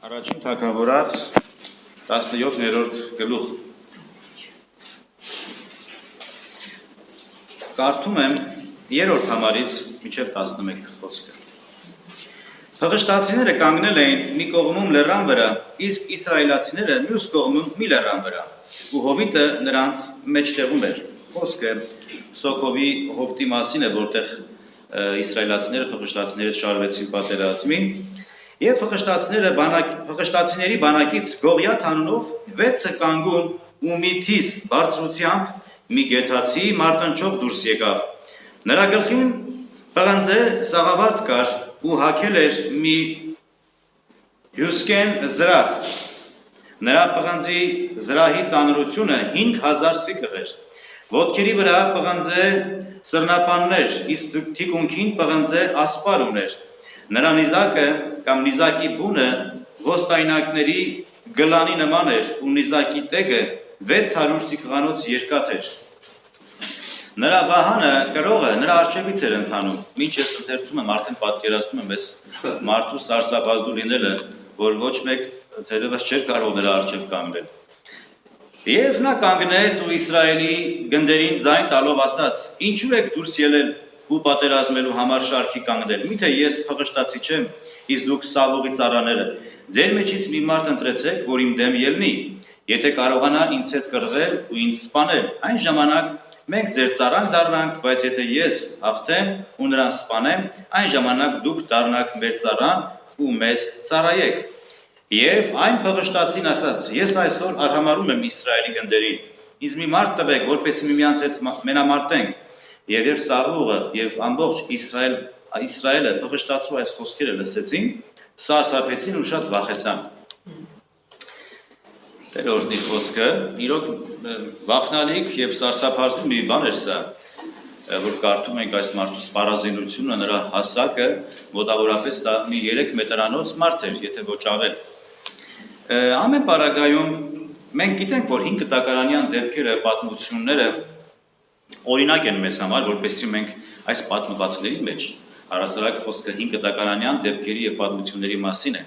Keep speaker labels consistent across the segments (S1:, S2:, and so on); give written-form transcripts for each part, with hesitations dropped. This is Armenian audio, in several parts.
S1: Առաջին թագավորաց 17-րդ գլուխ։ Կարդում եմ 3-րդ համարից մինչև 11 խոսքը։ Հղշտացիները կանգնել էին մի կողմում լեռան վրա, իսկ իսրայելացիները մյուս կողմում մի լեռան վրա, ու հովիտը նրանց մեջտեղում էր։ Խոսքը Սոկովի հովտի մասին է, որտեղ իսրայելացիները հղշտացիները շարվեցին պատերազմին, եւ հղշտացիների բանակից Գողիաթ անունով 6 կանգուն ու մի թիզ բարձրությամբ մի գեթացի մարտնչող դուրս եկավ։ Նրա գլխին պղնձե սաղավարտ կար ու հագել էր մի հյուսկեն զրահ։ Նրա պղնձի զրահի ծանրությունը 5000 սիկլ էր։ Ոտքերի վրա պղնձե սրնապաններ, իսկ թիկունքին պղնձե ասպար ուներ։ Նրա նիզակը կամ նիզակի բունը ոստայնակների գլանի նման էր ու նիզակի տեգը 600 սիկղանոց երկաթ էր։ Նրա վահանը կրողը նրա առջևից էր ընթանում, մինչ ես ընթերցում եմ, արդեն պատկերացնում եմ այս մարդու սարսափազդու լինելը, որ ոչ մեկ թերևս չէր կարող նրա առջև կանգնել։ Եվ նա կանգնեց ու Իսրայելի գնդերին ձայն տալով ասաց. «Ինչու եք դուրս ելել ու պատերազմելու համար շարքի կանգնել, միթե ես փղշտացի չեմ, իսկ դուք Սավողի ծառաները, ձեր մեջից մի մարդ ընտրեցեք, որ իմ դեմ ելնի, եթե կարողանա ինձ հետ կռվել ու ինձ սպանել, այն ժամանակ մենք ձեր ծառան դառնանք, բայց եթե ես հաղթեմ ու նրան սպանեմ, այն ժամանակ դուք դառնաք մեր ծառան ու մեզ ծառայեք»։ Եվ այն փղշտացին ասաց. «Ես այսօր արհամարհում եմ Իսրայելի գնդերին, ինձ մի մարդ տվեք, որպեսզի միմյանց հետ մենամարտենք»։ Եվ երբ Սավողը եւ ամբողջ Իսրայելը փղշտացու այս խոսքերը լսեցին, սարսափեցին ու շատ վախեցան։ Տեր օրհնի խոսքը, իրոք վախնալիք եւ սարսափազդու մի բան էր սա, որ կարդում ենք այս մարդու սպառազինությունը, նրա հասակը մոտավորապես դա մի 3 մետրանոց մարդ էր, եթե ոչ ավել։ Ամեն պարագայում մենք գիտենք, որ 5 տակարանյան դեպքերը, պատմությունները օրինակ են մեզ համար, որպեսզի մենք այս պատմվածքների մեջ առասարակ խոսքը 5 տակարանյան դեպքերի եւ պատմությունների մասին է։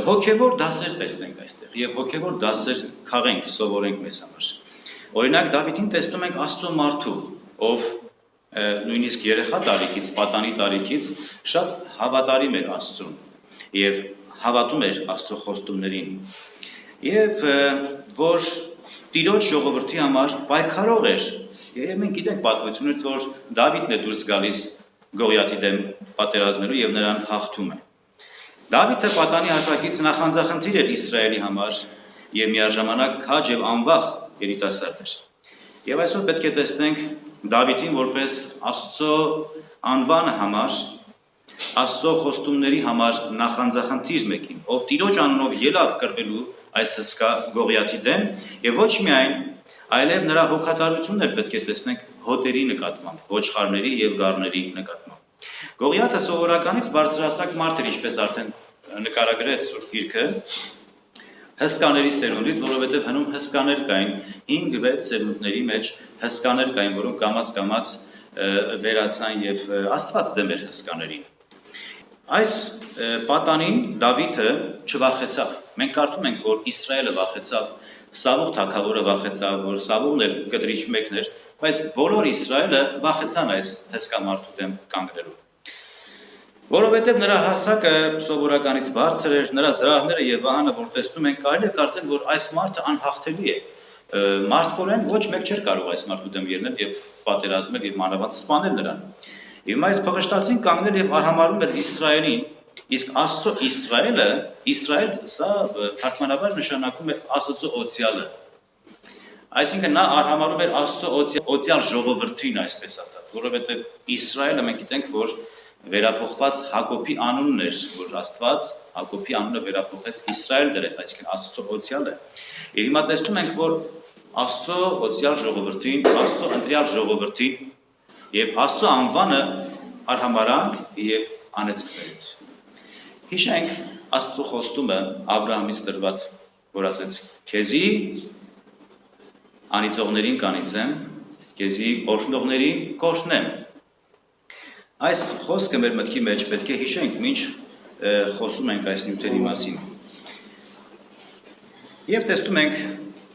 S1: Հոգեվոր դասեր տեսնենք այստեղ եւ հոգեվոր դասեր քաղենք, սովորենք մեզ համար։ Օրինակ Դավիթին տեսնում ենք Աստծո մարդու, ով նույնիսկ երեխա տարիքից, պատանի տարիքից շատ հավատարիմ էր Աստծուն եւ հավատում էր Աստծո խոստումներին։ Եվ որ Տիրոջ ժողովրդի համար պայքարող էր։ Եվ մենք գիտենք պատմությունից, որ Դավիթն է դուրս գալիս Գողիաթի դեմ պատերազմելու եւ նրան հաղթում է։ Դավիթը պատանի հասակից նախանձախնդիր էր Իսրայելի համար եւ միաժամանակ քաջ եւ անվախ երիտասարդ էր։ Եվ այսօր պետք է տեսնենք Դավիթին որպես Աստծո անվանը համար, Աստծո խոստումների համար նախանձախնդիր մեկին, ով Տիրոջ անունով ելավ կռվելու այս հսկա Գողիաթի դեմ եւ ոչ միայն, այլև նրա հոգատարությունն է պետք է տեսնենք հոտերի նկատմամբ, ոչխարների եւ գառների նկատմամբ։ Գողիաթը սովորականից բարձրահասակ մարդ էր, ինչպես արդեն նկարագրեց Սուրբ Գիրքը, հսկաների սերունդից, որովհետև հնում հսկաներ կային, 5-6 սերունդների մեջ հսկաներ կային, որոնք կամաց վերացան եւ Աստված դեմ էր հսկաներին։ Այս պատանին Դավիթը չվախեցավ։ Մենք կարդում ենք, որ Իսրայելը վախեցավ, Սավող թագավորը վախեցավ, որ Սավողն էլ կտրիչ մեկն էր, բայց բոլոր Իսրայելը վախեցան այս հսկա մարդու դեմ կանգնելու։ Որովհետև նրա հասակը սովորականից բարձր էր, նրա զրահները եւ վահանը, որ տեսնում ենք, կարելի է կարծել, որ այս մարդը անհաղթելի է։ Մարդկորեն ոչ մեկ չէր կարող այս մարդու դեմ ելնել եւ պատերազմել եւ մանավանդ սպանել նրան։ Եվ այս փղշտացին կանգնել եւ արհամարհում էր Իսրայելին, իսկ Աստծո Իսրայել սա թարգմանաբար նշանակում է Աստծո օծյալը։ Այսինքն նա արհամարհում էր Աստծո օծյալ ժողովրդին, այսպես ասած, որովհետեւ Իսրայելը մենք գիտենք, որ վերափոխված Հակոբի անունն էր, որ Աստված Հակոբի անունը վերափոխեց Իսրայել դրեց, այսինքն Աստծո օծյալը։ Եվ հիմա տեսնում ենք, որ Աստծո օծյալ ժողովրդին, Աստծո ընտրյալ ժողովրդին եւ Աստծո անվանը արհամարհանք եւ անեծքներից։ Հիշենք Աստծո խոստումը Աբրահամից տրված, որ ասեց. «Քեզի անիծողներին կանիծեմ, քեզի օրհնողներին կօրհնեմ»։ Այս խոսքը մեր մտքի մեջ պետք է հիշենք, ինչ խոսում ենք այս նյութերի մասին։ Եվ տեսնում ենք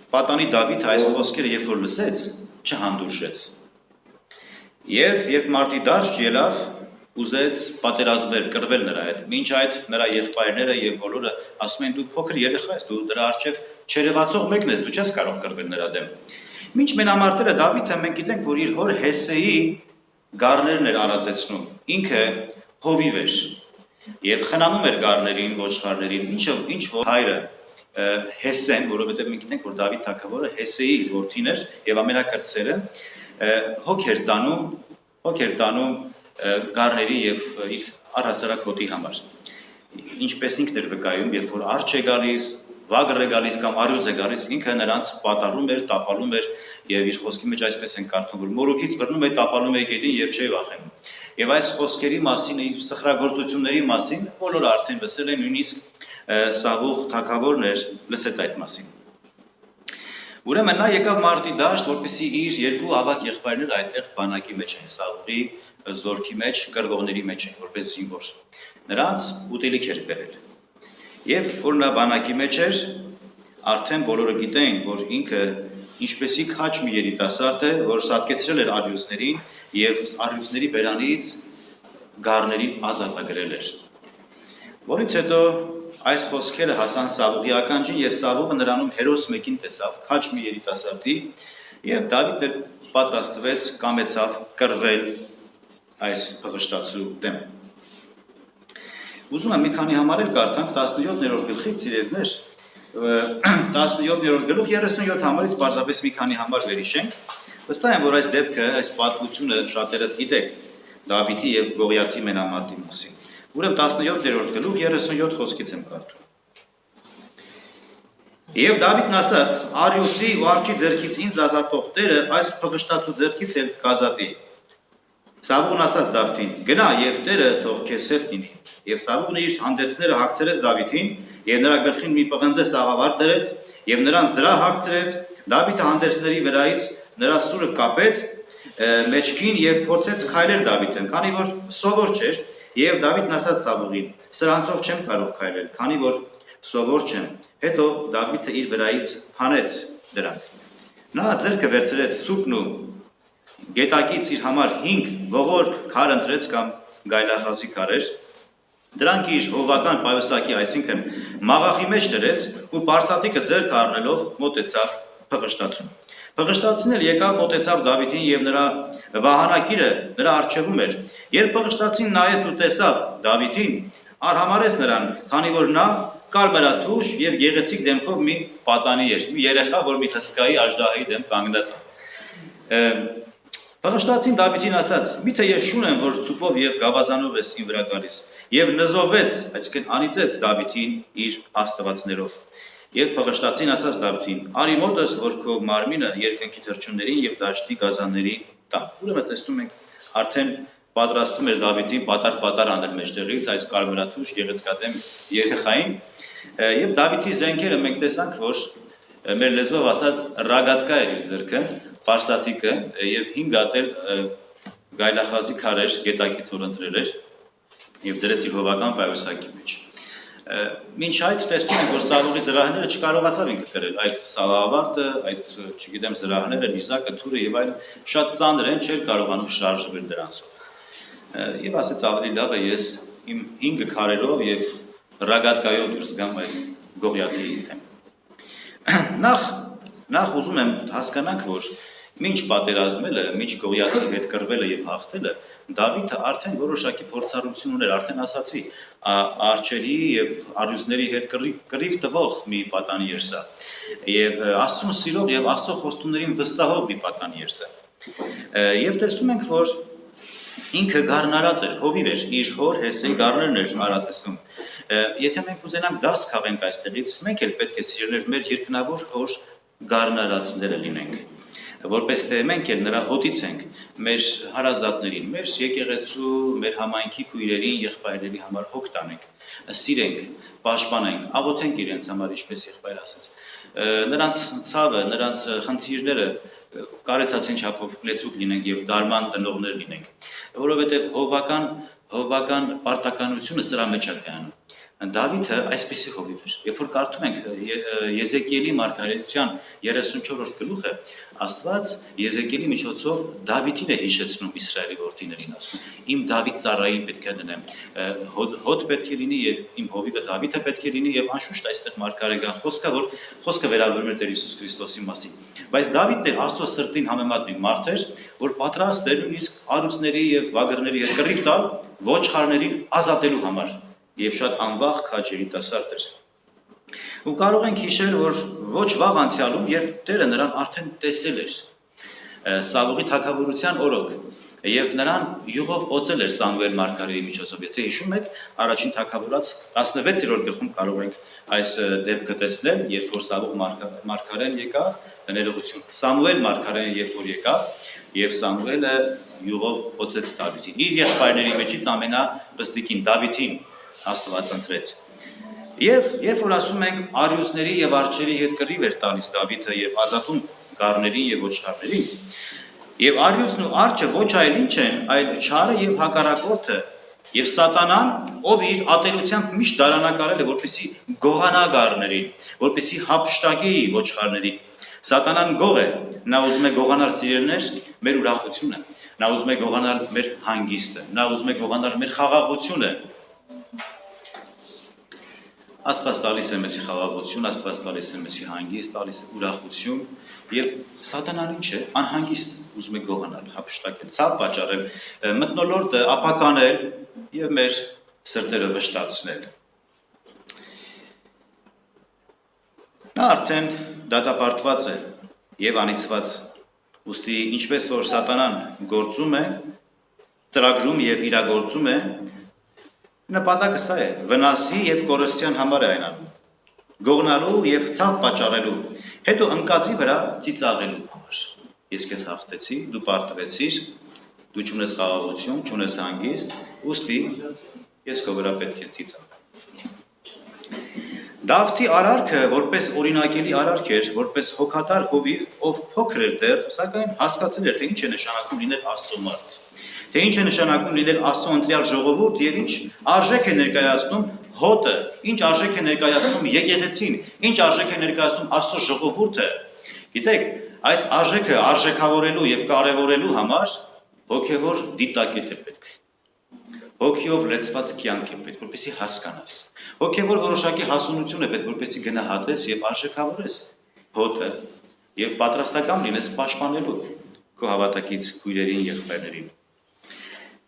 S1: պատանի Դավիթ այս խոսքերը երբ որ լսեց, չհանդուրժեց։ Եվ երբ մարտի դաշտ ելավ, ուզեց պատերազմել, կռվել նրա հետ։ Մինչ այդ նրա եղբայրները եւ բոլորը ասում են դու փոքր երեխա ես, դու դրա առջև չերևացող մեկն ես, դու չես կարող կռվել նրա դեմ։ Մինչ մենամարտերը Դավիթը մենք գիտենք, որ իր հոր Հեսեի գառներն էր արածեցնում։ Ինքը հովիվ էր եւ խնամում էր գառներին, ոչխարներին, ինչ որ հայրը Հեսեն, որովհետեւ մենք գիտենք, որ Դավիթ թագավորը Հեսեի որդին էր եւ ամենակրտսերը հոգ էր տանում գառների եւ իր առհասարակ հոտի համար։ Ինչպես ինքն էր վկայում, երբ որ արջ է գալիս, վագր է գալիս կամ արյուծ է գալիս, ինքը նրանց պատառում էր, տապալում էր եւ իր խոսքի մեջ այսպես են կարդում, որ մորուքից բռնում է, տապալում է գետին եւ չէ վախենում։ Եվ այս խոսքերի մասին, իր սխրագործությունների մասին բոլորը արդեն լսել են, նույնիսկ Սավուղ թագավորն էր լսեց այդ մասին։ Ուրեմն նա եկավ մարտի դաշտ, որպեսզի իր երկու ավագ եղբայրները այդտեղ բանակի մեջ են, Սավուղի զորքի մեջ, կռվողների մեջ են, որպես զինվոր։ Նրանց ուտելիք էր բերել։ Եվ որ նա բանակի մեջ էր, արդեն բոլորը գիտեն, որ ինքը ինչպեսի քաջ մի երիտասարդ է, որ սատկեցրել էր արյուծներին եւ արյուծների բերանից գառների ազատագրել էր։ Որից հետո այս խոսքերը հասան Սավուղի ականջին եւ Սավուղը նրանում հերոս մեկին տեսավ, քաջ մի երիտասարդի, եւ Դավիթը պատրաստվեց, կամեցավ կռվել այս փղշտացու դեմ։ Ուզում եմ մի քանի համարել կարդանք 17-րդ գլխից սիրելիներ, 17-րդ գլուխ 37 համարից պարզապես մի քանի համար վերհիշենք։ Վստահ եմ, որ այս դեպքը, այս պատմությունը շատերը գիտեք Դավիթի եւ Գողիաթի մենամարտի մասին։ Ուրեմն 17-րդ գլուխ 37 խոսքից եմ կարդում։ Եվ Դավիթն ասաց. «Արյուծի ու արջի ձեռքից ինձ ազատող Տերը այս փղշտացու ձեռքից էլ կազատի»։ Սավուղն ասաց Դավթին. «Գնա եւ Տերը թող քեզ սերտ լինի»։ Եվ Սավուղն իր հանդերձները հագցրեց Դավիթին եւ նրա գլխին մի պղնձե սաղավարտ դրեց եւ նրան զրահ հագցրեց։ Դավիթը հանդերձների վրայից նրա սուրը կապեց մեջքին եւ փորձեց քայլել Դավիթին, քանի որ սովոր չէր, եւ Դավիթն ասաց Սավուղին. «Սրանցով չեմ կարող քայլել, քանի որ սովոր չեմ»։ Հետո Դավիթը իր վրայից հանեց դրանք։ Նա ձեռքը վերցրեց սուպն ու գետակից իր համար 5 ողոր քար ընտրեց կամ գայլախազի քարեր։ Դրանք իր հովական պայուսակի, այսինքն մաղախի մեջ դրեց ու պարսատիկը ձեռք առնելով մոտեցավ փղշտացուն։ Փղշտացին էլ եկավ մոտեցավ Դավիթին եւ նրա վահանակիրը նրա առջևում էր։ Երբ փղշտացին նայեց ու տեսավ Դավիթին, արհամարեց նրան, քանի որ նա կարմրաթուշ եւ գեղեցիկ դեմքով մի պատանի էր, մի երեխա, որ մի հսկայի աժդահայի դեմ կանգնած է։ Փղշտացին Դավիթին ասաց. «Միթե ես շուն եմ, որ ցուպով եւ գավազանով ես իմ վրա գալիս»։ Եվ նզովեց, այսինքն անիծեց Դավիթին իր աստվածներով։ Եվ փղշտացին ասաց Դավիթին. «Արի մոտս, որ քո մարմինը երկնքի թռչուններին եւ դաշտի գազանների տամ»։ Ուրեմն տեսնում ենք արդեն պատրաստում էր Դավիթին պատար անել մեջտեղից այս կարմրաթուշ գեղեցկադեմ երեխային։ Եվ Դավիթի զենքերը մենք տեսանք, որ մեր լեզվով ասած ռագատկա էր իր ձեռքը, պարսատիկը եւ 5 հատել գայլախազի քարեր գետակից որ ընտրել էր եւ դրեց իր հովական պայուսակի մեջ։ Մինչ այդ տեսնում ենք, որ Սավուղի զրահները չկարողացավ ինքը կրել այդ սաղավարտը, այդ չգիտեմ զրահները, նիզակը, թուրը եւ այլ շատ ծանր են, չէր կարողանում շարժվել դրանցով։ Եվ ասեց ավելի լավ է ես իմ 5 քարերով եւ ռագատկայով դուրս գամ այս Գողիաթի դեմ։ Նախ ուզում եմ հասկանանք, որ մինչ պատերազմելը, մինչ Գողիաթի հետ կռվելը եւ հաղթելը, Դավիթը արդեն որոշակի փորձառություն ուներ, արդեն ասացի, արջերի եւ արյուծների հետ կռիվ տվող մի պատանիեր սա։ Եվ Աստծուն սիրող եւ Աստծո խոստումներին վստահող մի պատանիեր սա։ Եվ տեսնում ենք, որ ինքը գառնարած էր, հովիվ էր, իր հոր Հեսեի գառներն էր արածեցնում։ Եթե մենք ուզենանք դաս քաղենք այստեղից, մենք էլ պետք է սիրելիներ մեր երկնավոր հոր գառնարածները լինենք, որպես թե մենք էլ նրա հոտից ենք մեր հարազատներին, մեր եկեղեցու, մեր համայնքի քույրերին, եղբայրների համար հոգ տանենք, սիրենք, պաշտպանենք, աղոթենք իրենց համար, ինչպես եղբայր ասաց։ Նրանց ցավը, նրանց խնդիրները կարեցածին չափով լեցուկ լինենք եւ դարման տնողներ լինենք, որովհետեւ հովական պարտականությունը սրա մեջ է կայանում։ Դավիթը այսպեսի հովիվ էր։ Երբ որ կարդում ենք Եզեկիելի մարգարեության 34-րդ գլուխը, Աստված Եզեկիելի միջոցով Դավիթին է հիշեցնում Իսրայելի որդիներին, ասում. Իմ Դավիթ ծառային պետք է դնեմ, հոտ պետք է լինի եւ իմ հովիվը Դավիթը պետք է լինի եւ անշուշտ այստեղ մարգարեգան խոսքը, որ խոսքը վերաբերում է Տեր Հիսուս Քրիստոսի մասին։ Բայց Դավիթն էլ Աստծո սրտին համեմատ մի մարդ էր, որ պատրաստ էր նույնիսկ առյուծների եւ վագրների հետ կռիվ տալ ոչխարներին ազատելու համար։ Եվ շատ անվաղ քաջ երիտասարդ էր։ Ու կարող ենք հիշել, որ ոչ վաղ անցյալում, երբ Տերը նրան արդեն տեսել էր Սավուղի թագավորության օրոք, եւ նրան յուղով օծել էր Սամուել մարգարեի միջոցով։ Եթե հիշում եք, առաջին թագավորաց 16-րդ գլխում կարող ենք այս դեպքը տեսնել, երբ որ Սավուղ մարգարեն եկավ, ներողություն, Սամուել մարգարեն երբ որ եկավ, եւ Սամուելը յուղով օծեց Դավիթին։ Իր եղբայրների մեջից ամենապստիկին Դավիթին Աստված ընտրեց։ Եվ երբ որ ասում ենք արյուծների եւ արջերի հետ կռիվ էր տալիս Դավիթը եւ ազատում գառներին եւ ոչխարներին, եւ արյուծն ու արջը ոչ այլ ինչ են, այլ չարը եւ հակառակորդը եւ Սատանան, ով իր ատելությամբ միշտ դարանակարել է, որպեսզի գողանա գառներին, որպեսզի հափշտակի ոչխարներին։ Սատանան գող է, նա ուզում է գողանալ սիրելիներ մեր ուրախությունը, նա ուզում է գողանալ մեր հանգիստը, նա ուզում է գողանալ մեր խաղաղությունը։ Աստված տալիս է մեզ խաղաղություն, Աստված տալիս է մեզ հանգիստ, տալիս է ուրախություն, եւ Սատանան ինչ է, անհանգիստ, ուզում է գողանալ, հափշտակել, ցավ պատճառել, մթնոլորտը ապականել եւ մեր սրտերը վշտացնել։ Նա արդեն դատապարտված է եւ անիծված, ուստի ինչպես որ Սատանան գործում է, ծրագրում եւ իրագործում է, նպատակը սա է, վնասի եւ կորստյան համար է այն անում, գողնալու եւ ցավ պատճառելու, հետո ընկածի վրա ծիծաղելու համար։ Ես քեզ հաղթեցի, դու պարտվեցիր, դու չունես խաղաղություն, չունես հանգիստ, ուստի ես քո վրա պետք է ծիծաղեմ։ Դավթի արարքը որպես օրինակելի արարք էր, որպես հոգատար հովիվ, ով փոքր էր դեռ, սակայն հասկացել էր, թե ինչ է նշանակում լինել Աստծո մարդ, թե ինչ է նշանակում լինել Աստծո ընտրյալ ժողովուրդ եւ ինչ արժեք է ներկայացնում հոտը, ինչ արժեք է ներկայացնում եկեղեցին, ինչ արժեք է ներկայացնում Աստծո ժողովուրդը։ Գիտեք, այս արժեքը արժեքավորելու եւ կարեւորելու համար հոգեվոր դիտակետ է պետք։ Հոգիով լեցված կյանք է պետք, որպեսզի հասկանաս։ Հոգեվոր որոշակի հասունություն է պետք, որպեսզի գնահատես եւ արժեքավորես հոտը եւ պատրաստական լինես պաշտպանելու քո հավատակից քույրերին, եղբայրներին։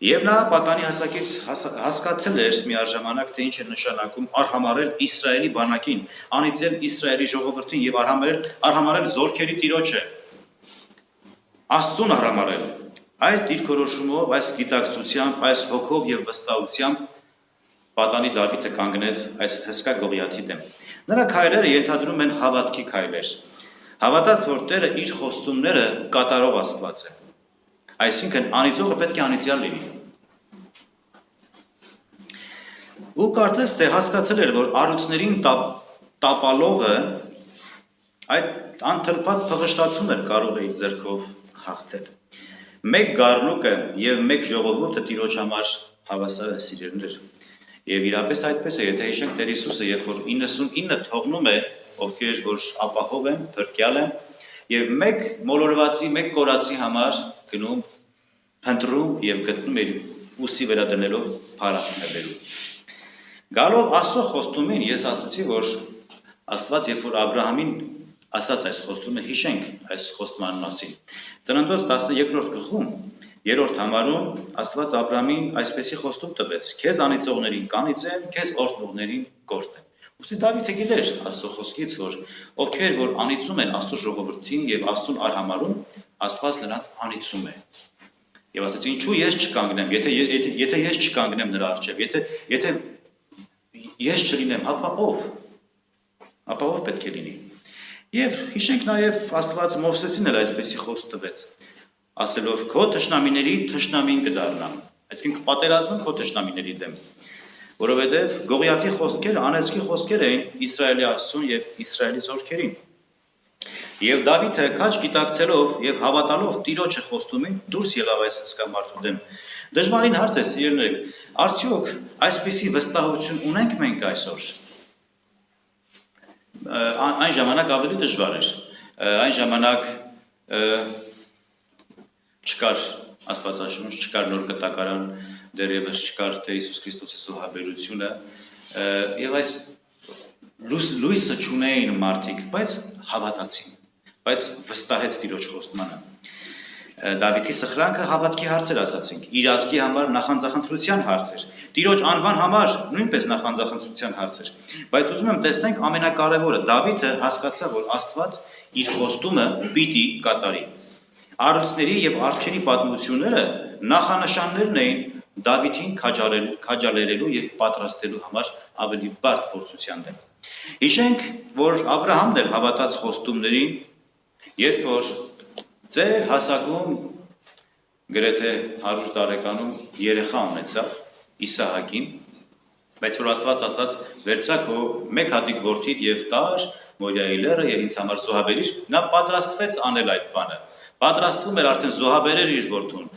S1: Եվ նա պատանի հասակից հասկացել էր միաժամանակ, թե ինչ է նշանակում արհամարել Իսրայելի բանակին, անիծել Իսրայելի ժողովրդին եւ արհամարել զորքերի տիրոջը։ Աստծուն արհամարել։ Այս դիրքորոշումով, այս գիտակցությամբ, այս հոգով եւ վստահությամբ պատանի Դավիթը կանգնեց այս հսկա գողիաթի դեմ։ Նրա քայլերը ենթադրում են հավատքի քայլեր։ Հավատաց, որ Տերը իր խոստումները կատարող Աստված է։ Այսինքն անիծողը պետք է անիծյալ լինի։ Ու կարծես թե հասկացել էր, որ առյուծներին տապալողը այդ անթլփած փղշտացում էր կարող է իր ձեռքով հաղթել։ Մեկ գառնուկը եւ մեկ ժողովուրդը Տիրոջ համար հավասար է սիրելիներ։ Եվ իրապես այդպես է, եթե հիշենք Տեր Հիսուսը, երբ որ 99 թողնում է, ովքեր որ ապահով են, փրկյալ են, եւ մեկ մոլորվածի, մեկ կորածի համար գնում, փնտրում եւ գտնում է ուսի վրա դնելով փարախն է բերում։ Գալով Աստծո խոստումին, ես ասացի, որ Աստված երբ որ Աբրահամին ասաց այս խոստումը, հիշենք այս խոստման մասին։ Ծննդոց 12-րդ գլխում, 3-րդ համարում Աստված Աբրահամին այսպեսի խոստում տվեց. քեզ անիծողներին կանիծեմ, քեզ օրհնողներին կորտեմ։ Ուստի Դավիթը գիտեր Աստծո խոսքից, որ ովքեր որ անիծում են Աստծո ժողովրդին եւ Աստծուն արհամարում, Աստված նրանց անիծում է։ Եվ ասաց, ինչու ես չկանգնեմ, եթե ես չկանգնեմ նրա առջև, եթե ես չլինեմ, ապա ով պետք է լինի։ Եվ հիշենք նաև Աստված Մովսեսին էլ այսպեսի խոսք տվեց, ասելով քո թշնամիների թշնամին կդառնամ, այսինքն կպատերազմեմ քո թշնամիների դեմ, որովհետև Գողիաթի խոսքերը անեծքի խոսքեր էին Իսրայելի Աստծուն եւ Իսրայելի զորքերին։ Եվ Դավիթը քաջ գիտակցելով եւ հավատալով Տիրոջը խոստումին դուրս ելավ այս հսկա մարդու դեմ։ Դժվարին հարց է սիրելիներ, արդյոք այսպիսի վստահություն ունենք մենք այսօր։ Այն ժամանակ ավելի դժվար էր։ Այն ժամանակ չկար Աստվածաշունչ, չկար նոր կտակարան, դեռևս չկար Տեր Հիսուս Քրիստոսի զոհաբերությունը, եւ այս լույսը չունեին մարդիկ, բայց հավատացին, բայց վստահեց Տիրոջ խոստմանը։ Դավիթի սխրանքը հավատքի հարց էր, ասացինք, իր ազգի համար նախանձախնդրության հարց էր, Տիրոջ անվան համար նույնպես նախանձախնդրության հարց էր, բայց ուզում եմ տեսնենք ամենակարևորը, Դավիթը հասկացավ, որ Աստված իր խոստումը պիտի կատարի։ Առույցների եւ արջերի պատմությունները նախանշաններն էին Դավիթին քաջալերելու եւ պատրաստելու համար ավելի բարդ փորձության դեմ։ Հիշենք, որ Աբրահամն էլ հավատաց խոստումներին, երբ որ ձեր հասակում գրեթե 100 տարեկանում երեխա ունեցավ Իսահակին, բայց որ Աստված ասաց վերցրա քո մեկ հատիկ որդիդ եւ տար Մորիայի լեռը եւ ինձ համար զոհաբերիր, նա պատրաստվեց անել այդ բանը։ Պատրաստվում էր արդեն զոհաբերել իր որդուն։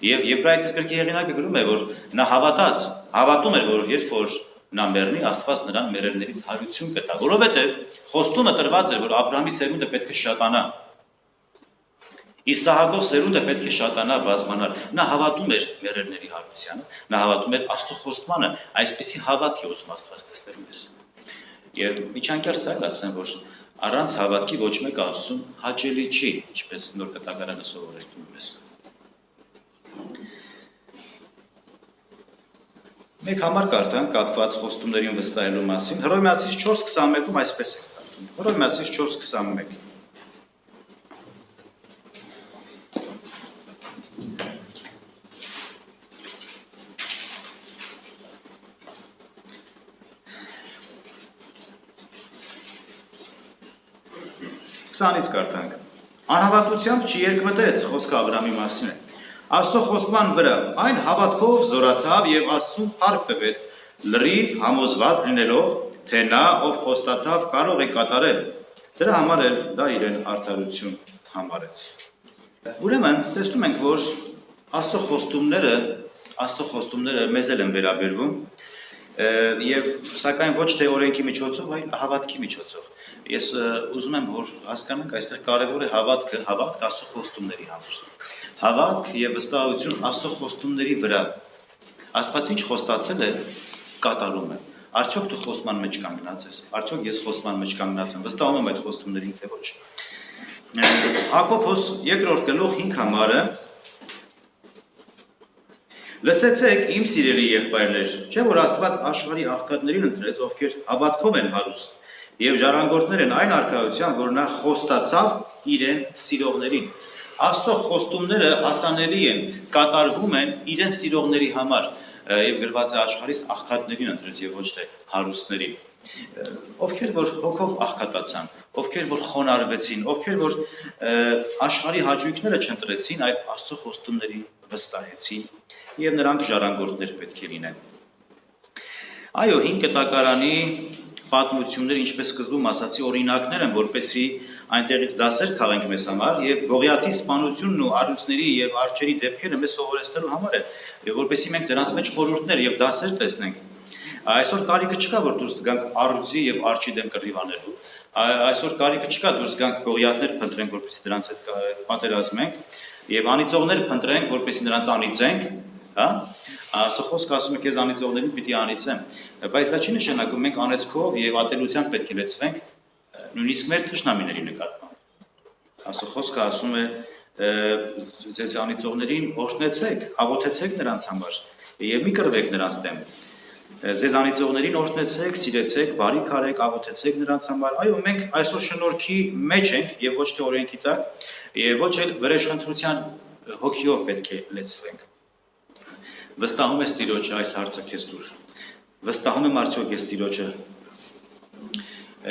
S1: Եվ Եբրայեցիս գրքի հեղինակը գրում է, որ նա հավատում էր, որ երբ որ նա մեռնի, Աստված նրան մեռելներից հարություն կտա, որովհետև խոստումը տրված էր, որ Աբրահամի սերունդը պետք է շատանա։ Իսահակով սերունդը պետք է շատանա, բազմանալ։ Նա հավատում էր մեռելների հարությանը, նա հավատում էր Աստծո խոստմանը, այսպիսի հավատք է ուզում Աստված տեսնել մեզ։ Եվ միջանկյալ սա ասեմ, որ առանց հավատքի ոչ մեկ Աստծուն հաճելի չի, ինչպես նոր կտակարանը սովորեցնում մեզ։ Մեկ համար կարդանք կապված խոստումներին վստահելու մասին, Հռոմեացիս 4:21-ում այսպես է կարդում։ Հռոմեացիս 4:21 20-ից կարդանք։ Անհավատությամբ չերկմտեց խոսքը Աբրահամի մասին է։ Աստծո խոստման վրա այն հավատքով զորացավ եւ Աստծուն փառք տվեց, լրիվ համոզված լինելով, թե նա, ով խոստացավ, կարող է կատարել։ Դրա համար էլ դա իրեն արդարություն համարեց։ Ուրեմն, տեսնում ենք, որ Աստծո խոստումները մեզ էլ են վերաբերվում, եւ սակայն ոչ թե օրենքի միջոցով, այլ հավատքի միջոցով։ Ես ուզում եմ, որ հասկանանք, այստեղ կարևոր է հավատքը Աստծո խոստումների համար։ Հավատք եւ վստահություն Աստծո խոստումների վրա։ Աստված ինչ խոստացել է, կատարում է։ Արդյոք դու խոստման մեջ կանգնած ես։ Արդյոք ես խոստման մեջ կանգնած եմ։ Վստահում եմ այդ խոստումներին, թե ոչ։ Հակոբոս 2-րդ գլուխ 5 համարը Լսեցեք, իմ սիրելի եղբայրներ, չէ՞ որ Աստված աշխարհի աղքատներին ընտրեց, ովքեր հավատքով են հարուստ, եւ ժառանգորդներ են այն արքայության, որ նա խոստացավ իրեն սիրողներին։ Աստծո խոստումները հասանելի են, կատարվում են իրեն սիրողների համար, եւ գրված է աշխարհից աղքատներին ընտրեց եւ ոչ թե հարուստներին։ Ովքեր որ հոգով աղքատացան, ովքեր որ խոնարհվեցին, ովքեր որ աշխարհի հաճույքները չընտրեցին, այլ Աստծո խոստումների վստահեցին եւ նրանք ժառանգորդներ պետք է լինեն։ Այո, 5 կտակարանի պատմությունները, ինչպես սկզբում ասացի, օրինակներ են, որպեսզի այնտեղից դասեր քաղենք մեզ համար եւ Գողիաթի սպանությունն ու առյուծների եւ արջերի դեպքերը մեզ սովորեցնելու համար է, եւ որպեսզի մենք դրանց մեջ խորհուրդներ եւ դասեր տեսնենք։ Այսօր կարիքը չկա, որ դուրս գանք առյուծի եւ արջի դեմ կռիվ անելու։ Այսօր կարիքը չկա դուրս գանք գողիաթներ փնտրենք, որպեսզի դրանց հետ պատերազմենք եւ անիծողներ փնտրենք, որպեսզի նրանց անիծենք, հա։ Աստծո խոսքը ասում է քեզ անիծողներին պիտի անիծեմ, բայց դա չի նշանակում մենք անեծքով եւ ատելությամբ պետք է լեցվենք, նույնիսկ մեր թշնամիների նկատմամբ։ Աստծո խոսքը ասում է ձեզ անիծողներին օրհնեցեք, աղոթեցեք նրանց համար եւ մի կռվեք նրանց դեմ։ Ձեզ անիծողներին օրհնեցեք, սիրեցեք, բարիք արեք, աղոթեցեք նրանց համար։ Այո, մենք այսօր շնորհքի մեջ ենք եւ ոչ թե օրենքի տակ, եւ ոչ էլ վրեժխնդրության հոգիով պետք է լեցվենք։ Վստահում ես Տիրոջը այս հարցը քեզ դուր։ Վստահում եմ արդյոք ես Տիրոջը։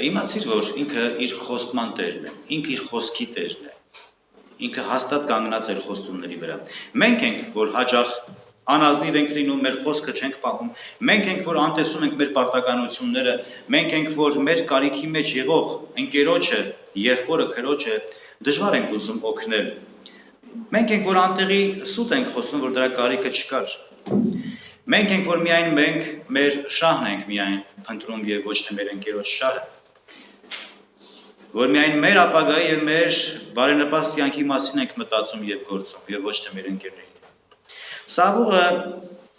S1: Իմացիր, որ ինքը իր խոստման տերն է, ինքը իր խոսքի տերն է։ Ինքը հաստատ կանգնած է իր խոստումների վրա։ Մենք ենք, որ հաճախ անազնիվ ենք լինում, մեր խոսքը չենք պահում, մենք ենք, որ անտեսում ենք մեր պարտականությունները, մենք ենք, որ մեր կարիքի մեջ եղող ընկերոջը, եղբորը, քրոջը դժվար ենք ուզում օգնել, մենք ենք, որ անտեղի սուտ ենք խոսում, որ դրա կարիքը չկար, մենք ենք, որ միայն մենք մեր շահն ենք միայն փնտրում եւ ոչ թե մեր ընկերոջ շահը, որ միայն մեր ապագայի եւ մեր բարենպաստ կյանքի մասին ենք մտածում եւ գործում եւ ոչ թե մեր ընկերների։ Սավուղը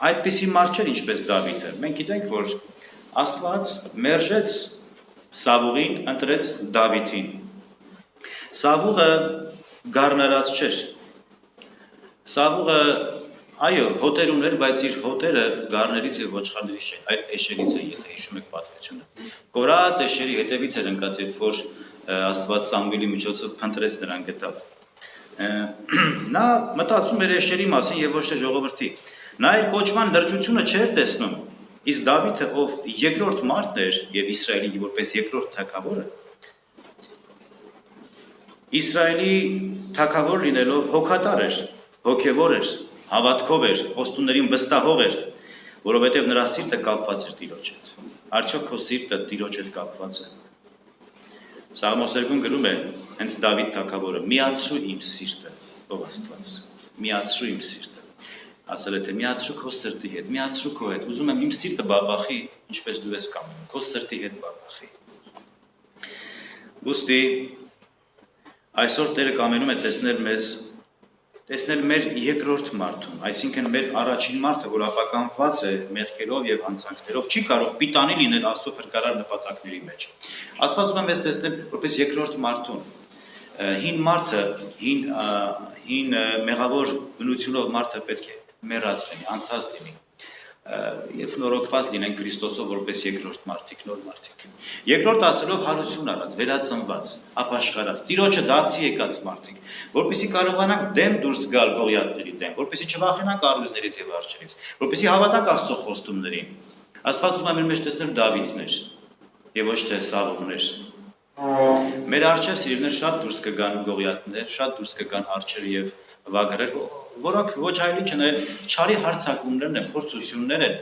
S1: այդպիսի մարդ չէր ինչպես Դավիթը։ Մենք գիտենք, որ Աստված մերժեց Սավուղին, ընտրեց Դավիթին։ Սավուղը գառնարած չէր։ Սավուղը, այո, հոտեր ուներ, բայց իր հոտերը գառներից եւ ոչխարներից չէ, այլ էշերից է, եթե հիշում եք պատմությունը։ Կորած էշերի հետևից էր ընկած, երբ որ Աստված Սամուելի միջոցով փնտրեց նրան գտավ։ Նա մտածում էր էշերի մասին եւ ոչ թե ժողովրդի։ Նա իր կոչման լրջությունը չէր տեսնում, իսկ Դավիթը, ով երկրորդ մարդն էր եւ Իսրայելի որպես երկրորդ թագավորը, Իսրայելի թագավոր լինելով հոգատար էր, հոգևոր էր, հավատքով էր, խոստումներին վստահող էր, որովհետեւ նրա սիրտը կապված էր Տիրոջ հետ։ Արդյոք քո սիրտը Տիրոջ հետ կապված է։ Սաղմոս 2-ն գրում է հենց Դավիթ թագավորը. միացրու իմ սիրտը, ով Աստված, միացրու իմ սիրտը։ Ասել է թե միացրու քո սրտի հետ, միացրու քո հետ։ Ուզում եմ իմ սիրտը բաբախի, ինչպես դու ես կամենում, քո սրտի հետ բաբախի։ Ուստի այսօր Տերը կամենում է տեսնել մեր երկրորդ մարդուն, այսինքն մեր առաջին մարդը, որ ապականված է մեղքերով եւ հանցանքներով, չի կարող պիտանի լինել Աստծո փրկարար նպատակների մեջ։ Աստված ուզում է մեզ տեսնել որպես երկրորդ մարդուն։ Հին մարդը, հին մեղավոր բնությունով մարդը պետք է մեռած լինի, անցած լինի եւ նորոգված լինեն Քրիստոսով որպես երկրորդ մարդիկ, նոր մարդիկ։ Երկրորդ ասելով հարություն առած, վերածնված, ապաշխարած, Տիրոջը դարձի եկած մարդիկ, որպեսզի կարողանանք դեմ դուրս գալ գողիաթների դեմ, որպեսզի չվախենանք առյուծներից եւ արջերից, որպեսզի հավատանք Աստծո խոստումներին։ Աստված ուզում է մեր մեջ տեսնել Դավիթներ եւ ոչ թե Սավուղներ։ Մեր առջև սիրելիներ շատ դուրս կգան գողիաթներ, շատ դուրս կգան արջեր եւ վագրեր, որոնք ոչ այլ ինչ են, չարի հարձակումներն են, փորձություններ են,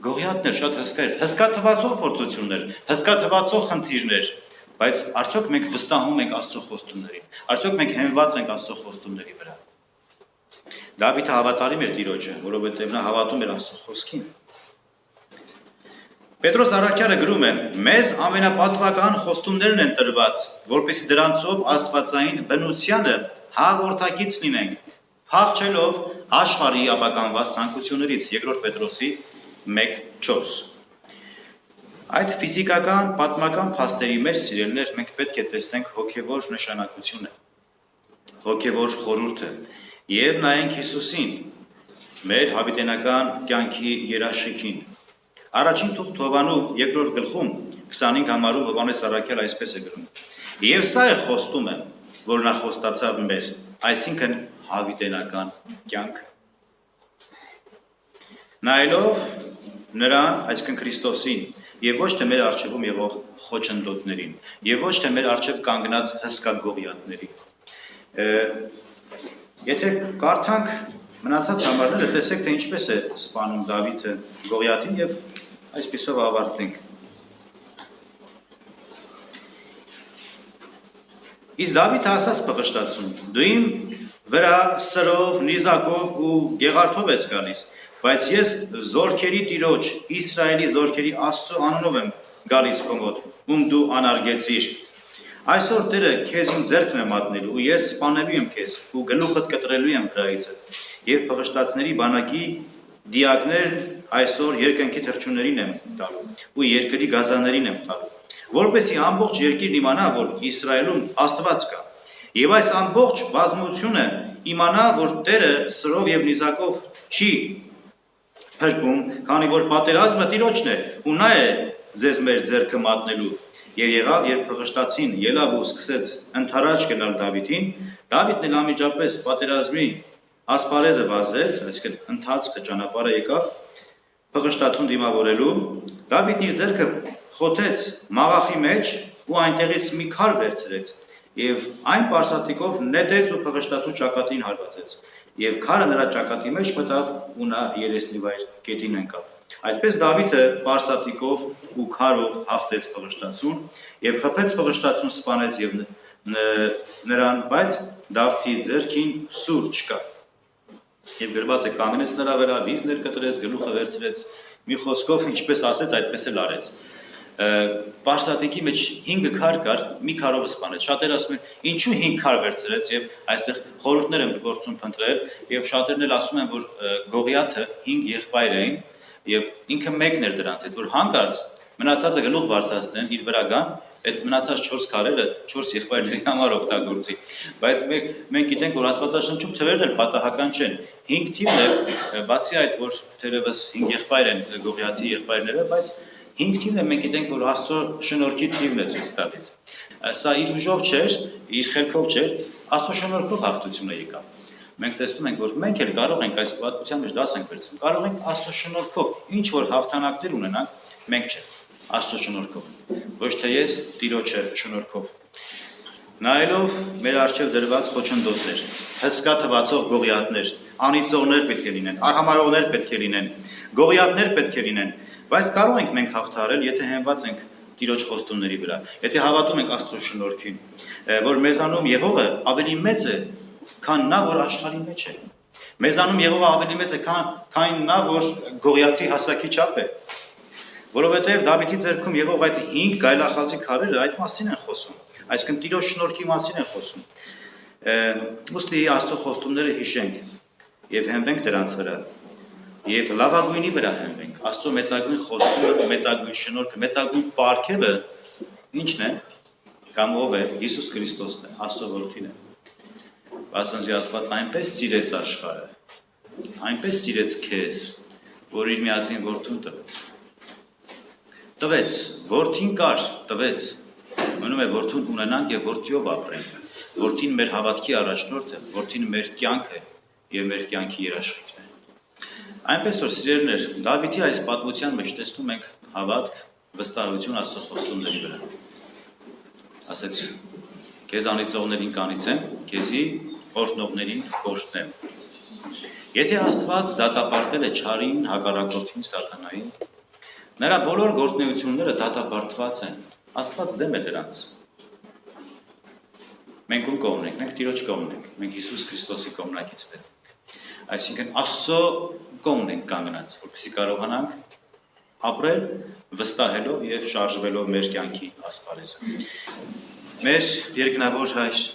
S1: գողիաթներ շատ հսկա թվացող փորձություններ, հսկա թվացող խնդիրներ, բայց արդյոք մենք վստահում ենք Աստծո խոստումներին, արդյոք մենք հենված ենք Աստծո խոստումների վրա։ Դավիթը հավատարիմ էր Տիրոջը, որովհետև նա հավատում էր Աստծո խոսքին։ Պետրոս առաքյալը գրում է. մեզ ամենապատվական խոստումներն են տրված, որպեսզի դրանցով աստվածային բնությանը հաղորդակից լինենք, փախչելով աշխարհի ապականված ցանկություններից, երկրորդ Պետրոսի 1:4։ Այդ ֆիզիկական պատմական փաստերի մեջ սիրելիներ մենք պետք է տեսնենք հոգևոր նշանակությունը, հոգևոր խորհուրդը եւ նայենք Հիսուսին, մեր հավիտենական կյանքի երաշխիքին։ Առաջին թուղթ Հովանու երկրորդ գլխում 25 համարում Հովանես առաքյալը այսպես է գրում. Եվ սա է խոստումը, որ նա խոստացավ մեզ, այսինքն հավիտենական կյանքը։ Նայելով նրան, այսինքն Քրիստոսին, եւ ոչ թե մեր առջևում եղող խոչընդոտներին, եւ ոչ թե մեր առջև կանգնած հսկա գողիաթներին։ Եթե կարդանք մնացած համարները, տեսեք թե ինչպես է սպանում Դավիթը գողիաթին եւ այսպիսով ավարտենք։ Իսկ Դավիթը ասաց փղշտացում. դու իմ վրա սրով, նիզակով ու գեղարդով ես գալիս, բայց ես զորքերի Տիրոջ, Իսրայելի զորքերի Աստծո անունով եմ գալիս քո մոտ, ում դու անարգեցիր։ Այսօր Տերը քեզ իմ ձեռքն է մատնելու ու ես սպանելու եմ քեզ ու գլուխդ կտրելու եմ վրայիցդ եւ փղշտացների բանակի դիակներ այսօր երկնքի թռչուններին եմ տալու ու երկրի գազաններին եմ տալու, որպեսզի ամբողջ երկիրն իմանա, որ Իսրայելում Աստված կա, եւ այս ամբողջ բազմությունը իմանա, որ Տերը սրով եւ նիզակով չի փրկում, քանի որ պատերազմը Տիրոջն է ու նա է ձեզ մեր ձեռքը մատնելու։ Եվ եղավ, երբ փղշտացին ելավ ու սկսեց ընթരാճ գնալ Դավիթին, Դավիթն էլ անմիջապես պատերազմի ասպարեզը վազեց, այսինքն ընթացքը ճանապարհը եկավ փղշտացուն դիմավորելու, Դավիթն իր ձեռքը խոթեց մաղախի մեջ ու այնտեղից մի քար վերցրեց եւ այն պարսաթիկով նետեց ու փղշտացու ճակատին հարվածեց Եվ քարը նրա ճակատի մեջ մտավ ու նա երեսնիվայր կետին ընկավ։ Այդպես Դավիթը պարսատիկով ու քարով հաղթեց փղշտացուն եւ խփեց փղշտացուն, սպանեց եւ նրան, բայց Դավթի ձեռքին սուր չկա։ Եվ գրված է կանգնեց նրա վրա, վիզներ կտրեց, գլուխը վերցրեց, մի խոսքով ինչպես ասեց, այդպես էլ արեց։ Պարսատիկի մեջ 5 քար կար, մի քարով սպանեց։ Շատերը ասում են, ինչու 5 քար վերցրեց, եւ այստեղ խորհուրդներ են գործում փնտրել, եւ շատերն էլ ասում են, որ Գողիաթը 5 եղբայր էին, եւ ինքը մեկն էր դրանցից, որ հանկարծ մնացածը գլուխ բարձրացնեն իր վրա գան, այդ մնացած 4 քարերը 4 եղբայրների համար օգտագործի։ Բայց մենք գիտենք, որ Աստվածաշնչում թվերն էլ պատահական չեն։ 5 թիվն է, բացի այդ, որ թերևս 5 եղբայր են Գողիաթի եղբայրները, բայց 5 թիվն է, մենք գիտենք, որ Աստծո շնորհքի թիվն է ցույց տալիս։ Սա իր ուժով չէր, իր խելքով չէր, Աստծո շնորհքով հաղթությունը եկավ։ Մենք տեսնում ենք, որ մենք էլ կարող ենք այս պատմության մեջ դաս ենք վերցնում, կարող ենք Աստծո շնորհքով ինչ որ հաղթանակներ ունենանք, մենք չէ, Աստծո շնորհքով, ոչ թե ես Տիրոջը շնորհքով։ Նայելով մեր առջև դրված խոչընդոտներ, հսկա թվացող գողիաթներ, անիծողներ պետք է լինեն, արհամարհողներ պետք է լինեն, գողիաթներ պետք է լինեն, բայց կարող ենք մենք հաղթահարել, եթե հենված ենք Տիրոջ խոստումների վրա, եթե հավատում ենք Աստծո շնորհքին, որ մեզանում Եհովը ավելի մեծ է, քան նա, որ աշխարհի մեջ է։ Մեզանում Եհովը ավելի մեծ է, քան նա, որ Գողիաթի հասակի չափ է։ Որովհետև Դավիթի ձեռքում Եհով այդ 5 գայլախազի քարերը այդ մասին են խոսում, այսինքն Տիրոջ շնորհքի մասին են խոսում։ Ուստի Աստծո խոստումները հիշենք եւ հենվենք դրանց վրա։ Եվ լավագույնի վրա հենվենք։ Աստծո մեծագույն խոստումը, մեծագույն շնորհքը, մեծագույն պարգևը ի՞նչն է։ Կամ ով է։ Հիսուս Քրիստոսն է, Աստծո որդին է։ Ասենց Աստված այնպես սիրեց աշխարհը, այնպես սիրեց քեզ, որ իր միածին որդուն տվեց։ Տվեց, որդին կար, տվեց։ Մնում է որդուն ունենանք եւ որդիով ապրենք։ Որդին մեր հավատքի առաջնորդն է, որդին մեր կյանքը է եւ մեր կյանքի երաշխիքն է։ Այնպես որ սիրելիներ, Դավիթի այս պատմության մեջ տեսնում ենք հավատք, վստահություն Աստծո խոստումների վրա։ Ասեց. Քեզ անիծողներին կանիծեմ, քեզի օրհնողներին կորցնեմ։ Եթե Աստված դատապարտել է չարին, հակառակորդին, սատանային, նրա բոլոր գործունեությունները դատապարտված են։ Աստված դեմ է դրանց։ Մենք ում կողմն ենք, մենք Տիրոջ կողմն ենք, մենք Հիսուս Քրիստոսի կողմնակից ենք։ Այսինքն Աստծո կողմն ենք կանգնած, որպեսզի կարողանանք ապրել վստահելով եւ շարժվելով մեր կյանքի ասպարեզը։ Մեր երկնավոր Հայր,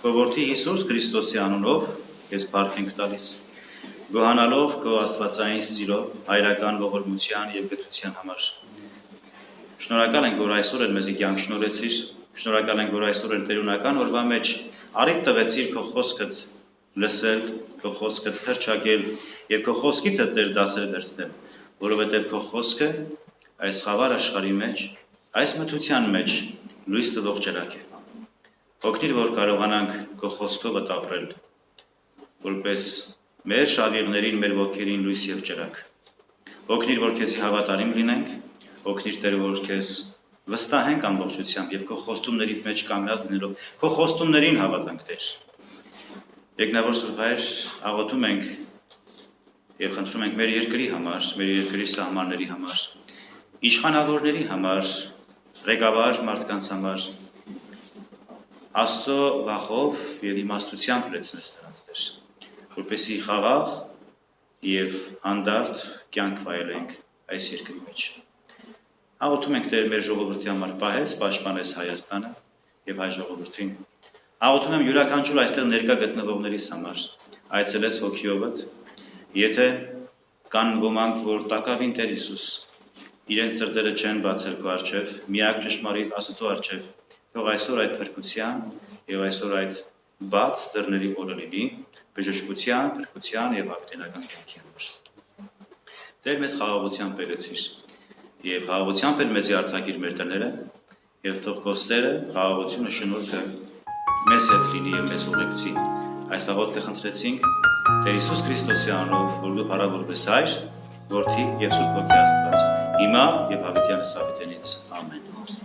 S1: Քո որդի Հիսուս Քրիստոսի անունով ես բարք ենք տալիս, գոհանալով Քո աստվածային սիրո, հայրական ողորմության եւ գթության համար։ Շնորհակալ ենք, որ այսօր էլ մեզ կյանք շնորհեցիր, շնորհակալ ենք, որ այսօր էլ տերունական օրվա մեջ առիթ տվեցիր Քո խոսքդ լսել, Քո խոսքդ հռչակել եւ Քո խոսքից Տեր դասեր վերցնել, որովհետեւ Քո խոսքը այս խավար աշխարհի մեջ, այս մթության մեջ լույս տվող ճրագ է։ Օգնիր, որ կարողանանք Քո խոսքով ապրել, որպես մեր շավիղներին, մեր ոգերին լույս եւ ճրագ։ Օգնիր, որ Քեզի հավատարիմ լինենք, օգնիր Տեր, որ Քեզ վստահենք ամբողջությամբ եւ Քո խոստումների մեջ կանգնած լինելով, Քո խոստումներին հավատանք, Տեր։ Երկնավոր Սուրբ Հայր, աղոթում ենք եւ խնդրում ենք մեր երկրի համար, մեր երկրի սահմանների համար, իշխանավորների համար, ղեկավար մարդկանց համար, Աստծո վախով եւ իմաստությամբ լեցնես նրանց, Տեր, որպեսզի խաղաղ եւ հանդարտ կյանք վայելենք այս երկրի մեջ։ Աղոթում ենք Տեր մեր ժողովրդի համար պահես, պաշտպանես Հայաստանը եւ հայ ժողովրդին։ Աղոթում եմ յուրաքանչյուր այստեղ ներկա գտնվողներիս համար, այցելես հոգիովդ, եթե կան ոմանք, որ տակավին Տեր Հիսուս, իրենց սրտերը չեն բացել Քո առջև, միակ ճշմարիտ Աստծո առջև, թող այսօր այդ փրկության եւ այսօր այդ բաց դռների օրը լինի, բժշկության, փրկության եւ հավիտենական կյանքի համար։ Տեր մեզ խաղաղությամբ բերեցիր եւ խաղաղությամբ էլ մեզի արձակիր մեր տները եւ թող Քո սերը, խաղաղությունը, շնորհքը մեզ հետ լինի եւ մեզ ուղեկցի։ Այս աղոթքը խնդրեցինք Տեր Հիսուս Քրիստոսի անունով, որ Դու հարավորվես Հայր, Որդի եւ Սուրբ Հոգի Աստված, հիմա եւ հավիտյանս ավետենից։ Ամեն։